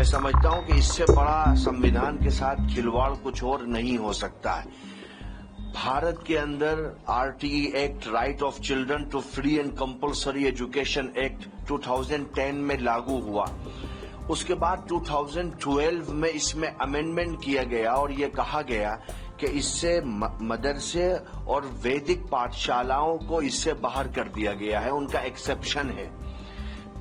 मैं समझता हूं कि इससे बड़ा संविधान के साथ खिलवाड़ कुछ और नहीं हो सकता है। भारत के अंदर RTE act, right of children to free and compulsory education act 2010 में लागू हुआ। उसके बाद 2012 में इसमें अमेंडमेंट किया गया और ये कहा गया कि इससे मदरसे और वैदिक पाठशालाओं को इससे बाहर कर दिया गया है, उनका एक्सेप्शन है।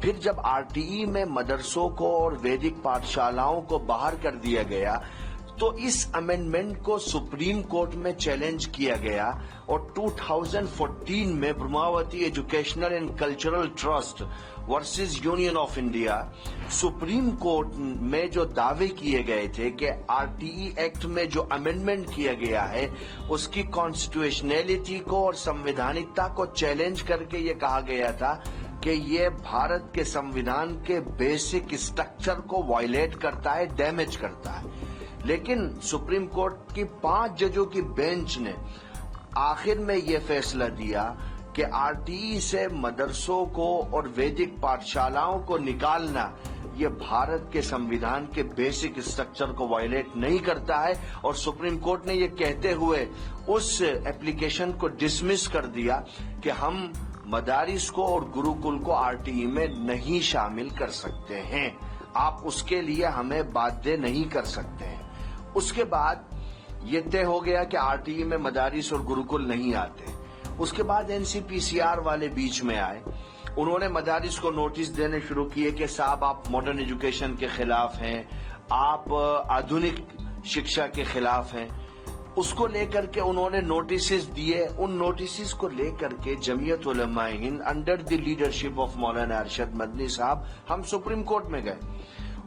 फिर जब आरटीई में मदरसों को और वैदिक पाठशालाओं को बाहर कर दिया गया तो इस अमेंडमेंट को सुप्रीम कोर्ट में चैलेंज किया गया और 2014 में Pramati educational and cultural trust versus Union of India Supreme Court में जो दावे किए गए थे कि आरटीई एक्ट में जो अमेंडमेंट किया गया है उसकी कॉन्स्टिट्यूशनैलिटी को और संवैधानिकता को चैलेंज करके ये कहा गया था कि ये भारत के संविधान के बेसिक स्ट्रक्चर को वायलेट करता है, डैमेज करता है। लेकिन सुप्रीम कोर्ट की 5 जजों की बेंच ने आखिर में ये फैसला दिया कि आरटीई से मदरसों को और वैदिक पाठशालाओं को निकालना ये भारत के संविधान के बेसिक स्ट्रक्चर को वायलेट नहीं करता है और सुप्रीम कोर्ट ने ये कहते हुए उस एप्लीकेशन को डिसमिस कर दिया कि हम मदारिस को और गुरुकुल को आरटीई में नहीं शामिल कर सकते हैं, आप उसके लिए हमें बाध्य नहीं कर सकते हैं। उसके बाद ये तय हो गया कि आरटीई में मदारिस और गुरुकुल नहीं आते। उसके बाद एनसीपीसीआर वाले बीच में आए, उन्होंने मदारिस को नोटिस देने शुरू किए कि साहब आप मॉडर्न एजुकेशन के खिलाफ हैं, आप आधुनिक शिक्षा के खिलाफ हैं। उसको लेकर के उन्होंने नोटिसेस दिए। उन नोटिसेस को लेकर के Jamiat Ulama e Hind under the leadership of Maulana Arshad Madani साहब हम सुप्रीम कोर्ट में गए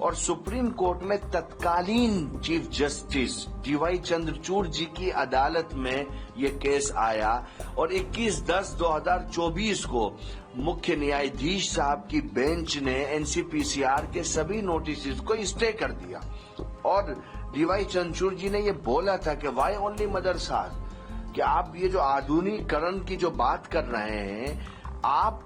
और सुप्रीम कोर्ट में तत्कालीन चीफ जस्टिस डीवाई चंद्रचूड़ जी की अदालत में ये केस आया और 21/10/2024 को मुख्य न्यायाधीश साहब की बेंच ने एनसीपीसीआर के सभी नोटिस को स्टे कर दिया और डीवाई चंद्रचूड़ जी ने ये बोला था कि वाई ओनली मदरसा, कि आप ये जो आधुनिकीकरण की जो बात कर रहे हैं, आप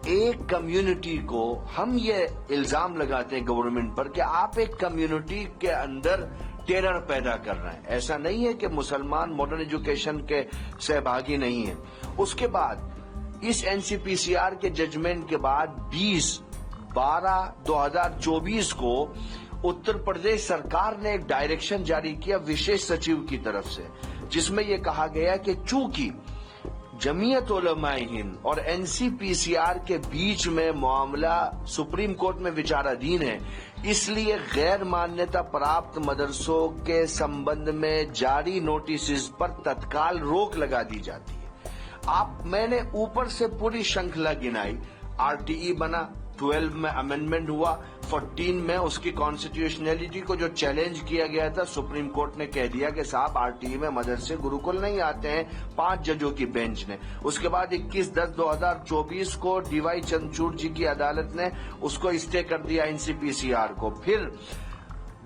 एक कम्युनिटी को, हम ये इल्जाम लगाते हैं गवर्नमेंट पर कि आप एक कम्युनिटी के अंदर टेरर पैदा कर रहे हैं। ऐसा नहीं है कि मुसलमान मॉडर्न एजुकेशन के सहभागी नहीं है। उसके बाद इस एनसीपीसीआर के जजमेंट के बाद 20/12/2024 को उत्तर प्रदेश सरकार ने एक डायरेक्शन जारी किया विशेष सचिव की तरफ से, जिसमें यह कहा गया कि चूंकि जमीयत उलमा ए हिंद और एनसीपीसीआर के बीच में मामला सुप्रीम कोर्ट में विचाराधीन है, इसलिए गैर मान्यता प्राप्त मदरसों के संबंध में जारी नोटिस पर तत्काल रोक लगा दी जाती है। मैंने ऊपर से पूरी श्रृंखला गिनाई। आरटीई बना, 12 में अमेंडमेंट हुआ, 14 में उसकी कॉन्स्टिट्यूशनैलिटी को जो चैलेंज किया गया था सुप्रीम कोर्ट ने कह दिया कि साहब आरटीई में मदरसे गुरुकुल नहीं आते हैं, 5 जजों की बेंच ने। उसके बाद 21/10/2024 को डीवाई चंद्रचूड़ जी की अदालत ने उसको स्टे कर दिया एनसीपीसीआर को। फिर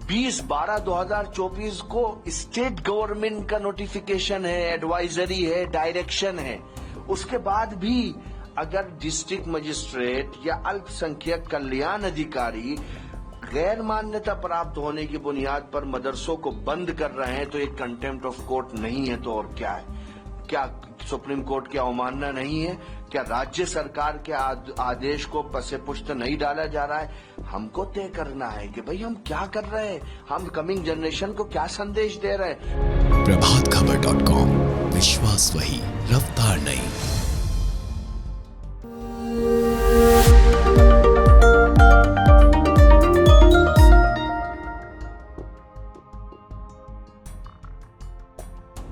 20/12/2024 को स्टेट गवर्नमेंट का नोटिफिकेशन है, एडवाइजरी है, डायरेक्शन है। उसके बाद भी अगर डिस्ट्रिक्ट मजिस्ट्रेट या अल्पसंख्यक कल्याण अधिकारी गैर मान्यता प्राप्त होने की बुनियाद पर मदरसों को बंद कर रहे हैं तो एक कंटेम्प्ट ऑफ कोर्ट नहीं है तो और क्या है? क्या सुप्रीम कोर्ट की अवमानना नहीं है? क्या राज्य सरकार के आदेश को पसे पुष्ट नहीं डाला जा रहा है? हमको तय करना है कि भाई हम क्या कर रहे हैं, हम कमिंग जनरेशन को क्या संदेश दे रहे हैं। प्रभातखबर.com, विश्वास वही, रफ्तार नहीं।